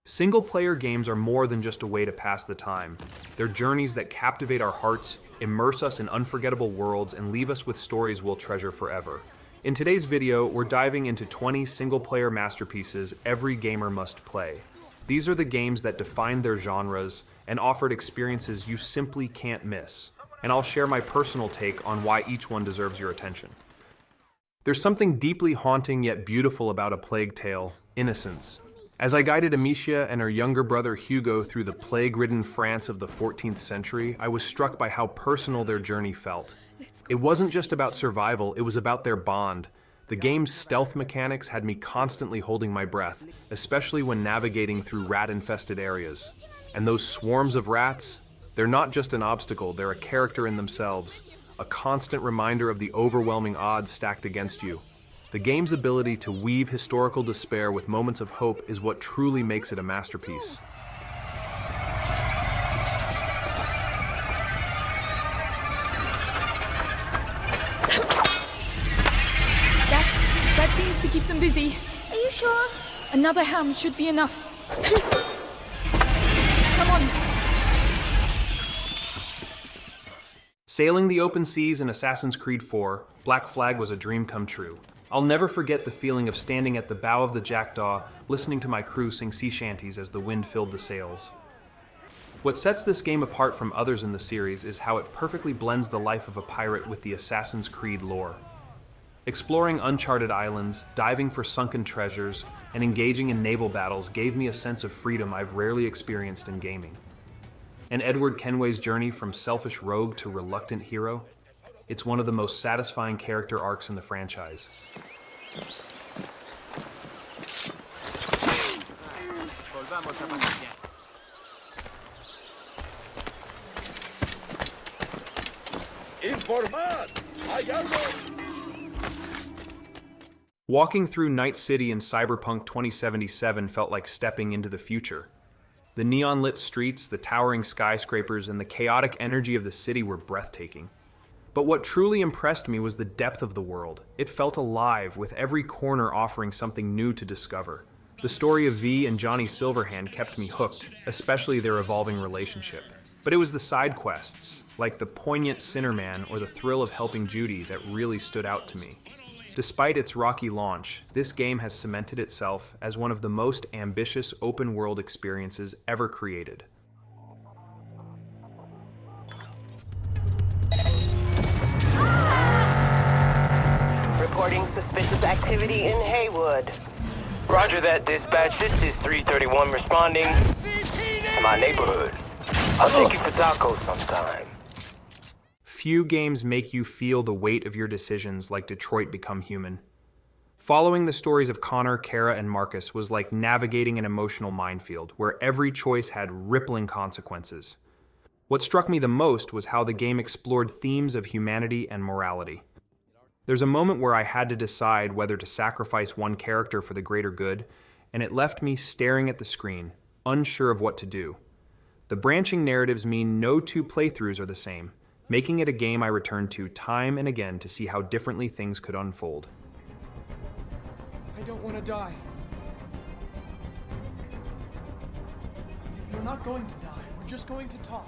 Single-player games are more than just a way to pass the time. They're journeys that captivate our hearts, immerse us in unforgettable worlds, and leave us with stories we'll treasure forever. In today's video, we're diving into 20 single-player masterpieces every gamer must play. These are the games that defined their genres and offered experiences you simply can't miss. And I'll share my personal take on why each one deserves your attention. There's something deeply haunting yet beautiful about A Plague Tale: Innocence. As I guided Amicia and her younger brother Hugo through the plague-ridden France of the 14th century, I was struck by how personal their journey felt. It wasn't just about survival, it was about their bond. The game's stealth mechanics had me constantly holding my breath, especially when navigating through rat-infested areas. And those swarms of rats, they're not just an obstacle, they're a character in themselves, a constant reminder of the overwhelming odds stacked against you. The game's ability to weave historical despair with moments of hope is what truly makes it a masterpiece. That seems to keep them busy. Are you sure? Another ham should be enough. Come on. Sailing the open seas in Assassin's Creed 4, Black Flag was a dream come true. I'll never forget the feeling of standing at the bow of the Jackdaw, listening to my crew sing sea shanties as the wind filled the sails. What sets this game apart from others in the series is how it perfectly blends the life of a pirate with the Assassin's Creed lore. Exploring uncharted islands, diving for sunken treasures, and engaging in naval battles gave me a sense of freedom I've rarely experienced in gaming. And Edward Kenway's journey from selfish rogue to reluctant hero? It's one of the most satisfying character arcs in the franchise. Walking through Night City in Cyberpunk 2077 felt like stepping into the future. The neon-lit streets, the towering skyscrapers, and the chaotic energy of the city were breathtaking. But what truly impressed me was the depth of the world. It felt alive, with every corner offering something new to discover. The story of V and Johnny Silverhand kept me hooked, especially their evolving relationship. But it was the side quests, like the poignant Sinnerman or the thrill of helping Judy, that really stood out to me. Despite its rocky launch, this game has cemented itself as one of the most ambitious open-world experiences ever created. Reporting suspicious activity in Haywood. Roger that, dispatch. This is 331 responding to my neighborhood. I'll take you for tacos sometime. Few games make you feel the weight of your decisions like Detroit Become Human. Following the stories of Connor, Kara, and Marcus was like navigating an emotional minefield where every choice had rippling consequences. What struck me the most was how the game explored themes of humanity and morality. There's a moment where I had to decide whether to sacrifice one character for the greater good, and it left me staring at the screen, unsure of what to do. The branching narratives mean no two playthroughs are the same, making it a game I return to time and again to see how differently things could unfold. I don't want to die. You're not going to die. We're just going to talk.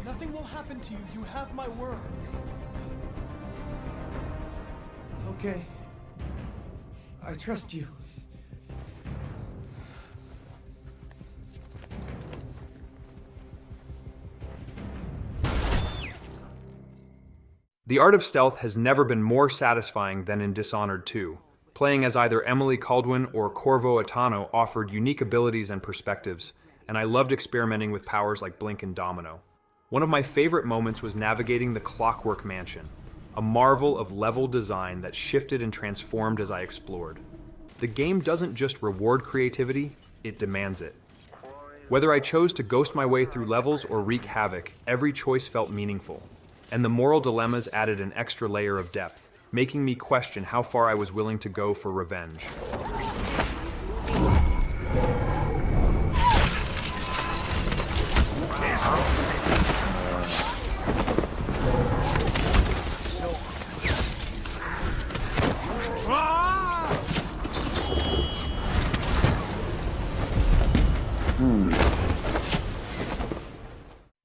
Nothing will happen to you. You have my word. Okay. I trust you. The art of stealth has never been more satisfying than in Dishonored 2. Playing as either Emily Caldwin or Corvo Attano offered unique abilities and perspectives, and I loved experimenting with powers like Blink and Domino. One of my favorite moments was navigating the Clockwork Mansion, a marvel of level design that shifted and transformed as I explored. The game doesn't just reward creativity, it demands it. Whether I chose to ghost my way through levels or wreak havoc, every choice felt meaningful. And the moral dilemmas added an extra layer of depth, making me question how far I was willing to go for revenge.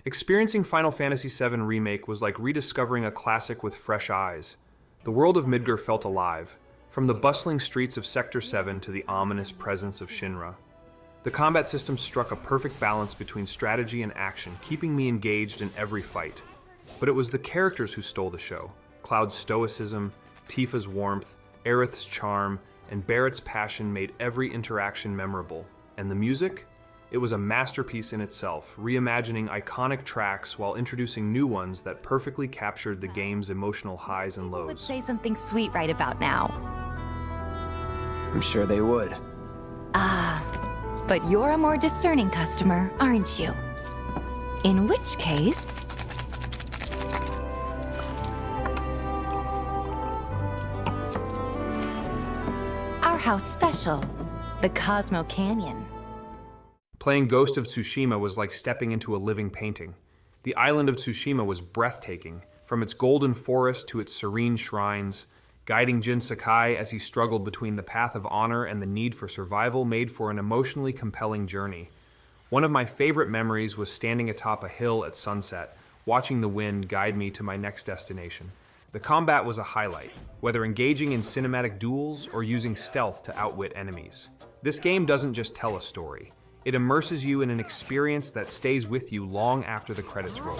Experiencing Final Fantasy VII Remake was like rediscovering a classic with fresh eyes. The world of Midgar felt alive, from the bustling streets of Sector 7 to the ominous presence of Shinra. The combat system struck a perfect balance between strategy and action, keeping me engaged in every fight. But it was the characters who stole the show. Cloud's stoicism, Tifa's warmth, Aerith's charm, and Barrett's passion made every interaction memorable. And the music? It was a masterpiece in itself, reimagining iconic tracks while introducing new ones that perfectly captured the game's emotional highs and lows. Would say something sweet right about now. I'm sure they would. But you're a more discerning customer, aren't you? In which case... our house special, the Cosmo Canyon. Playing Ghost of Tsushima was like stepping into a living painting. The island of Tsushima was breathtaking, from its golden forest to its serene shrines. Guiding Jin Sakai as he struggled between the path of honor and the need for survival made for an emotionally compelling journey. One of my favorite memories was standing atop a hill at sunset, watching the wind guide me to my next destination. The combat was a highlight, whether engaging in cinematic duels or using stealth to outwit enemies. This game doesn't just tell a story. It immerses you in an experience that stays with you long after the credits roll.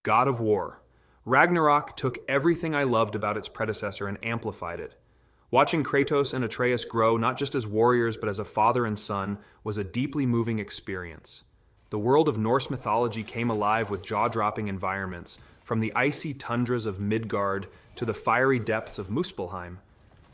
God of War. Ragnarok took everything I loved about its predecessor and amplified it. Watching Kratos and Atreus grow not just as warriors but as a father and son was a deeply moving experience. The world of Norse mythology came alive with jaw-dropping environments, from the icy tundras of Midgard to the fiery depths of Muspelheim.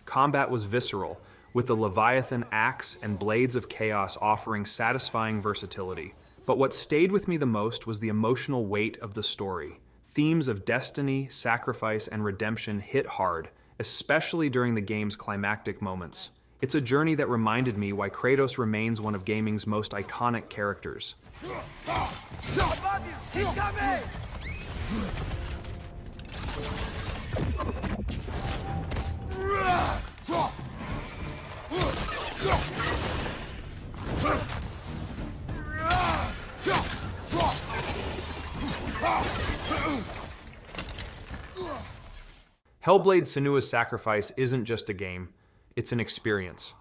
Combat was visceral, with the Leviathan axe and blades of chaos offering satisfying versatility. But what stayed with me the most was the emotional weight of the story. Themes of destiny, sacrifice, and redemption hit hard, especially during the game's climactic moments. It's a journey that reminded me why Kratos remains one of gaming's most iconic characters. Hellblade: Senua's Sacrifice isn't just a game, it's an experience.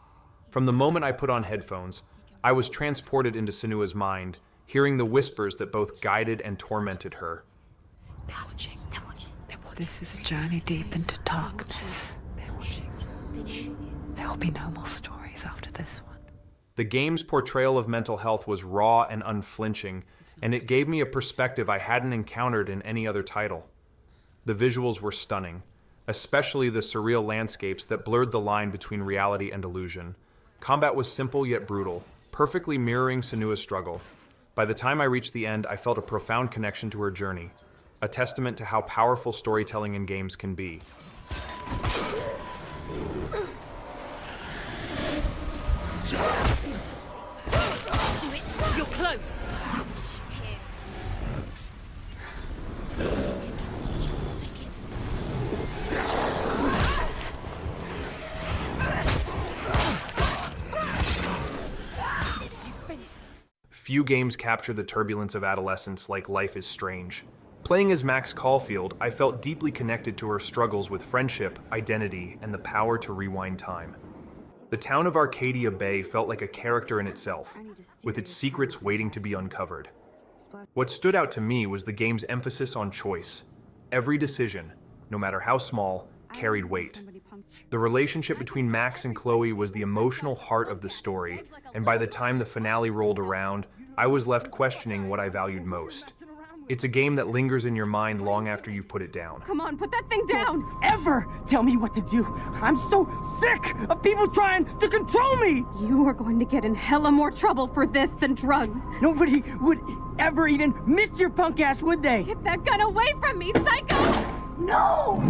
From the moment I put on headphones, I was transported into Senua's mind, hearing the whispers that both guided and tormented her. This is a journey deep into darkness. There will be no more stories after this one. The game's portrayal of mental health was raw and unflinching, and it gave me a perspective I hadn't encountered in any other title. The visuals were stunning, especially the surreal landscapes that blurred the line between reality and illusion. Combat was simple yet brutal, perfectly mirroring Senua's struggle. By the time I reached the end, I felt a profound connection to her journey, a testament to how powerful storytelling in games can be. You're close. Few games capture the turbulence of adolescence like Life is Strange. Playing as Max Caulfield, I felt deeply connected to her struggles with friendship, identity, and the power to rewind time. The town of Arcadia Bay felt like a character in itself, with its secrets waiting to be uncovered. What stood out to me was the game's emphasis on choice. Every decision, no matter how small, carried weight. The relationship between Max and Chloe was the emotional heart of the story, and by the time the finale rolled around, I was left questioning what I valued most. It's a game that lingers in your mind long after you've put it down. Come on, put that thing down! Ever tell me what to do! I'm so sick of people trying to control me! You are going to get in hella more trouble for this than drugs. Nobody would ever even miss your punk ass, would they? Get that gun away from me, psycho! No!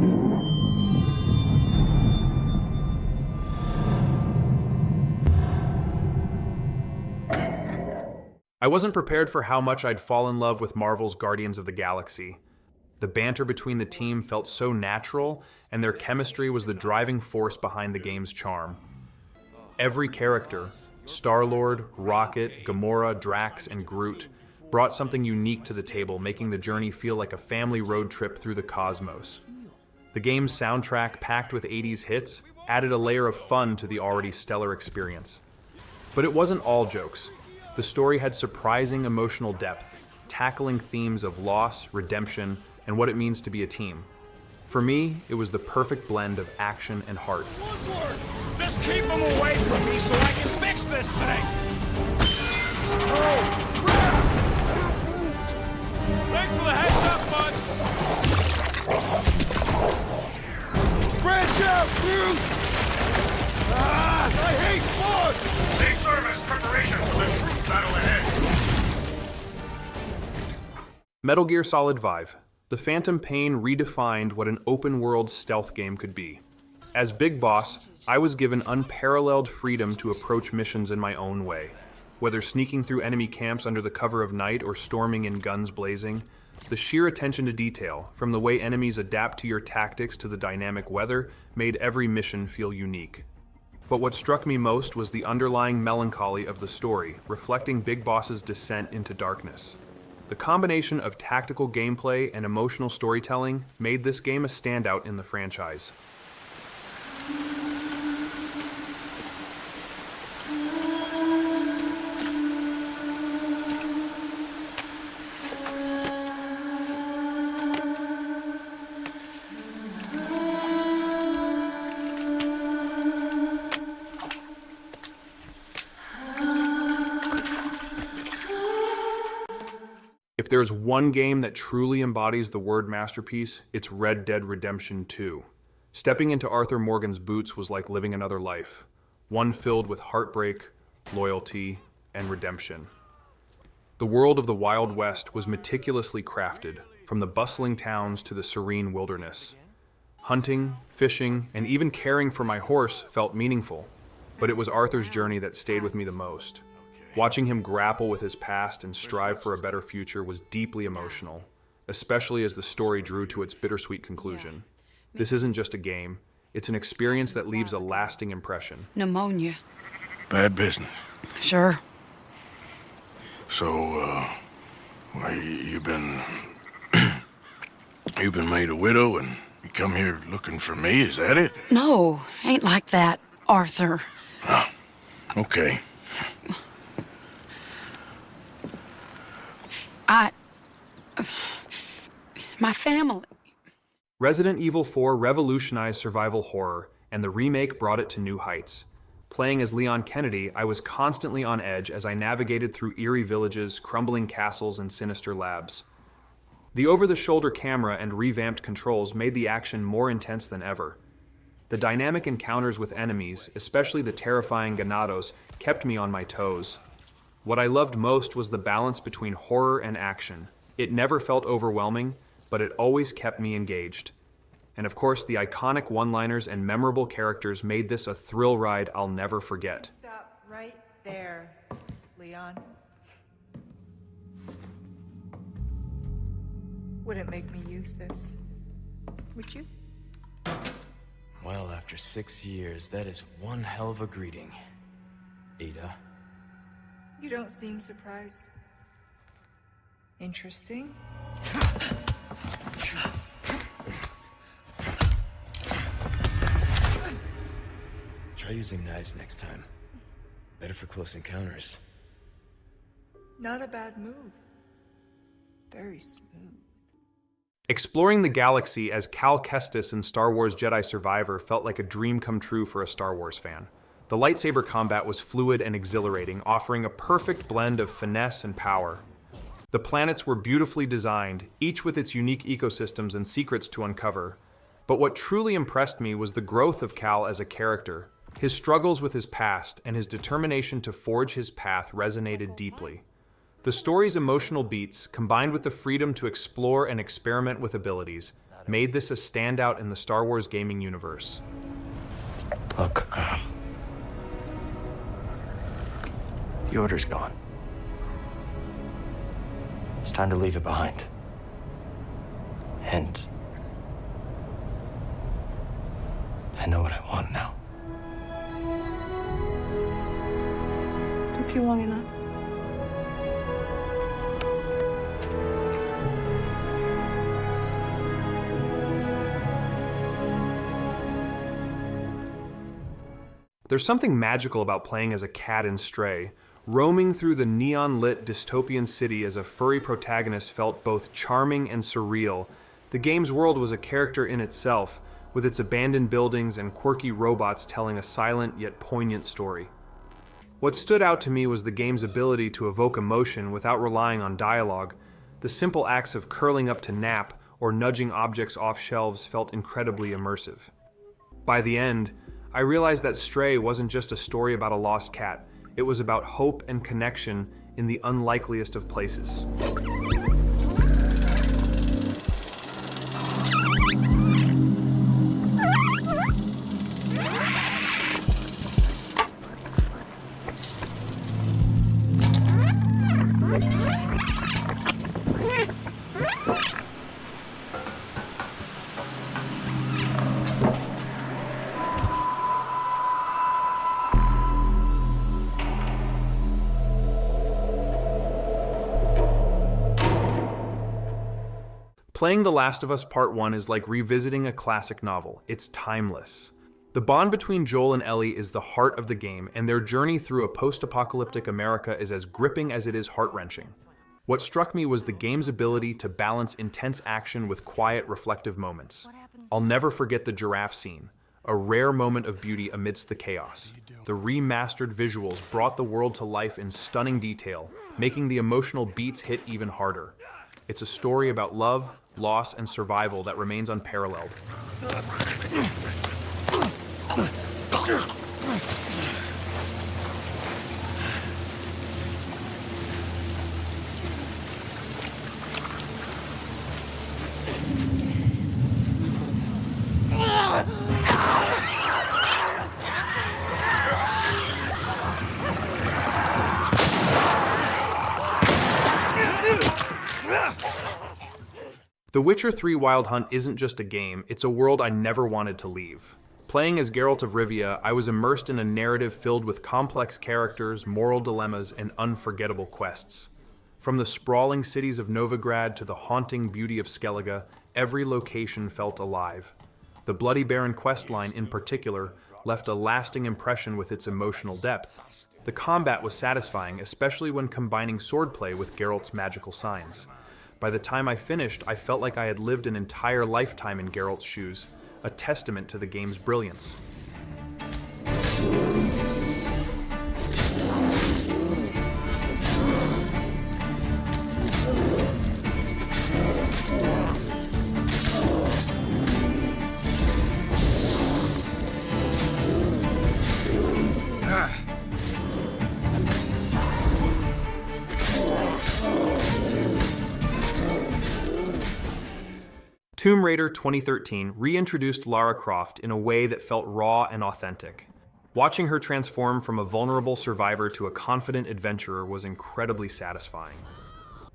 I wasn't prepared for how much I'd fall in love with Marvel's Guardians of the Galaxy. The banter between the team felt so natural, and their chemistry was the driving force behind the game's charm. Every character, Star-Lord, Rocket, Gamora, Drax, and Groot, brought something unique to the table, making the journey feel like a family road trip through the cosmos. The game's soundtrack, packed with 80s hits, added a layer of fun to the already stellar experience. But it wasn't all jokes. The story had surprising emotional depth, tackling themes of loss, redemption, and what it means to be a team. For me, it was the perfect blend of action and heart. One word! Just keep them away from me so I can fix this thing! Oh, crap! Thanks for the heads up, bud! Branch out, dude! Ah, I hate bugs! They serve as preparation for the true battle ahead. Metal Gear Solid V. The Phantom Pain redefined what an open-world stealth game could be. As Big Boss, I was given unparalleled freedom to approach missions in my own way. Whether sneaking through enemy camps under the cover of night or storming in guns blazing, the sheer attention to detail, from the way enemies adapt to your tactics to the dynamic weather, made every mission feel unique. But what struck me most was the underlying melancholy of the story, reflecting Big Boss's descent into darkness. The combination of tactical gameplay and emotional storytelling made this game a standout in the franchise. If there's one game that truly embodies the word masterpiece, it's Red Dead Redemption 2. Stepping into Arthur Morgan's boots was like living another life, one filled with heartbreak, loyalty, and redemption. The world of the Wild West was meticulously crafted, from the bustling towns to the serene wilderness. Hunting, fishing, and even caring for my horse felt meaningful, but it was Arthur's journey that stayed with me the most. Watching him grapple with his past and strive for a better future was deeply emotional, especially as the story drew to its bittersweet conclusion. This isn't just a game, it's an experience that leaves a lasting impression. Pneumonia. Bad business. Sure. So, you've been... you've been made a widow and you come here looking for me, is that it? No, ain't like that, Arthur. Oh, okay. My family. Resident Evil 4 revolutionized survival horror, and the remake brought it to new heights. Playing as Leon Kennedy, I was constantly on edge as I navigated through eerie villages, crumbling castles, and sinister labs. The over-the-shoulder camera and revamped controls made the action more intense than ever. The dynamic encounters with enemies, especially the terrifying Ganados, kept me on my toes. What I loved most was the balance between horror and action. It never felt overwhelming, but it always kept me engaged. And of course, the iconic one-liners and memorable characters made this a thrill ride I'll never forget. Stop right there, Leon. Wouldn't make me use this, would you? Well, after 6 years, that is one hell of a greeting, Ada. You don't seem surprised. Interesting. Try using knives next time. Better for close encounters. Not a bad move. Very smooth. Exploring the galaxy as Cal Kestis in Star Wars Jedi Survivor felt like a dream come true for a Star Wars fan. The lightsaber combat was fluid and exhilarating, offering a perfect blend of finesse and power. The planets were beautifully designed, each with its unique ecosystems and secrets to uncover. But what truly impressed me was the growth of Cal as a character. His struggles with his past and his determination to forge his path resonated deeply. The story's emotional beats, combined with the freedom to explore and experiment with abilities, made this a standout in the Star Wars gaming universe. Look, the order's gone. It's time to leave it behind. And I know what I want now. Took you long enough. There's something magical about playing as a cat in Stray. Roaming through the neon-lit dystopian city as a furry protagonist felt both charming and surreal. The game's world was a character in itself, with its abandoned buildings and quirky robots telling a silent yet poignant story. What stood out to me was the game's ability to evoke emotion without relying on dialogue. The simple acts of curling up to nap or nudging objects off shelves felt incredibly immersive. By the end, I realized that Stray wasn't just a story about a lost cat. It was about hope and connection in the unlikeliest of places. Playing The Last of Us Part 1 is like revisiting a classic novel. It's timeless. The bond between Joel and Ellie is the heart of the game, and their journey through a post-apocalyptic America is as gripping as it is heart-wrenching. What struck me was the game's ability to balance intense action with quiet, reflective moments. I'll never forget the giraffe scene, a rare moment of beauty amidst the chaos. The remastered visuals brought the world to life in stunning detail, making the emotional beats hit even harder. It's a story about love, loss, and survival that remains unparalleled. The Witcher 3 Wild Hunt isn't just a game, it's a world I never wanted to leave. Playing as Geralt of Rivia, I was immersed in a narrative filled with complex characters, moral dilemmas, and unforgettable quests. From the sprawling cities of Novigrad to the haunting beauty of Skellige, every location felt alive. The Bloody Baron questline, in particular, left a lasting impression with its emotional depth. The combat was satisfying, especially when combining swordplay with Geralt's magical signs. By the time I finished, I felt like I had lived an entire lifetime in Geralt's shoes, a testament to the game's brilliance. Tomb Raider 2013 reintroduced Lara Croft in a way that felt raw and authentic. Watching her transform from a vulnerable survivor to a confident adventurer was incredibly satisfying.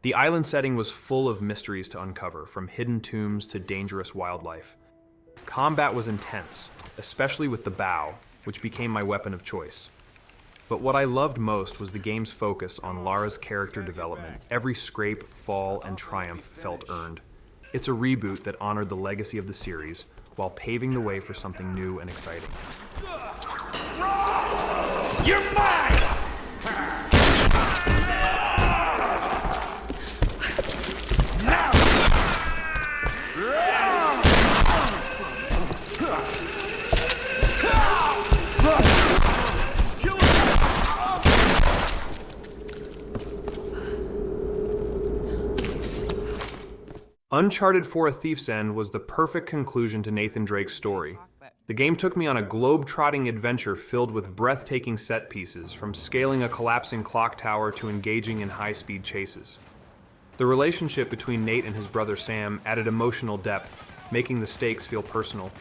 The island setting was full of mysteries to uncover, from hidden tombs to dangerous wildlife. Combat was intense, especially with the bow, which became my weapon of choice. But what I loved most was the game's focus on Lara's character development. Every scrape, fall, and triumph felt earned. It's a reboot that honored the legacy of the series while paving the way for something new and exciting. You're mine! Uncharted 4: A Thief's End was the perfect conclusion to Nathan Drake's story. The game took me on a globe-trotting adventure filled with breathtaking set pieces, from scaling a collapsing clock tower to engaging in high-speed chases. The relationship between Nate and his brother Sam added emotional depth, making the stakes feel personal.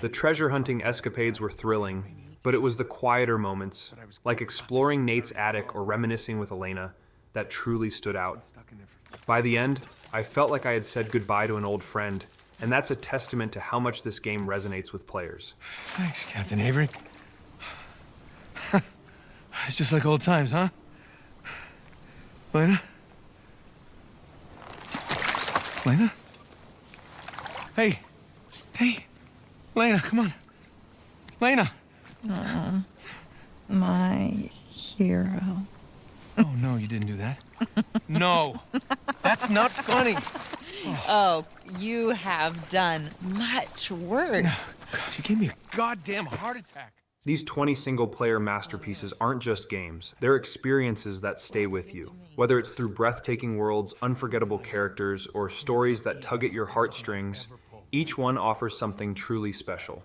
The treasure-hunting escapades were thrilling, but it was the quieter moments, like exploring Nate's attic or reminiscing with Elena, that truly stood out. By the end, I felt like I had said goodbye to an old friend, and that's a testament to how much this game resonates with players. Thanks, Captain Avery. It's just like old times, huh? Lena? Lena? Hey! Hey! Lena, come on! Lena! My hero. Oh, no, you didn't do that. No! That's not funny! Oh, you have done much worse. God, you gave me a goddamn heart attack. These 20 single-player masterpieces aren't just games. They're experiences that stay with you. Whether it's through breathtaking worlds, unforgettable characters, or stories that tug at your heartstrings, each one offers something truly special.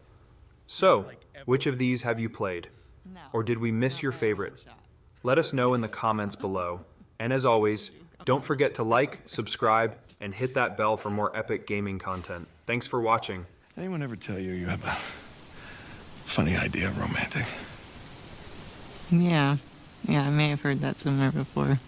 So, which of these have you played? Or did we miss your favorite? Let us know in the comments below. And as always, don't forget to like, subscribe, and hit that bell for more epic gaming content. Thanks for watching. Anyone ever tell you you have a funny idea of romantic? Yeah, I may have heard that somewhere before.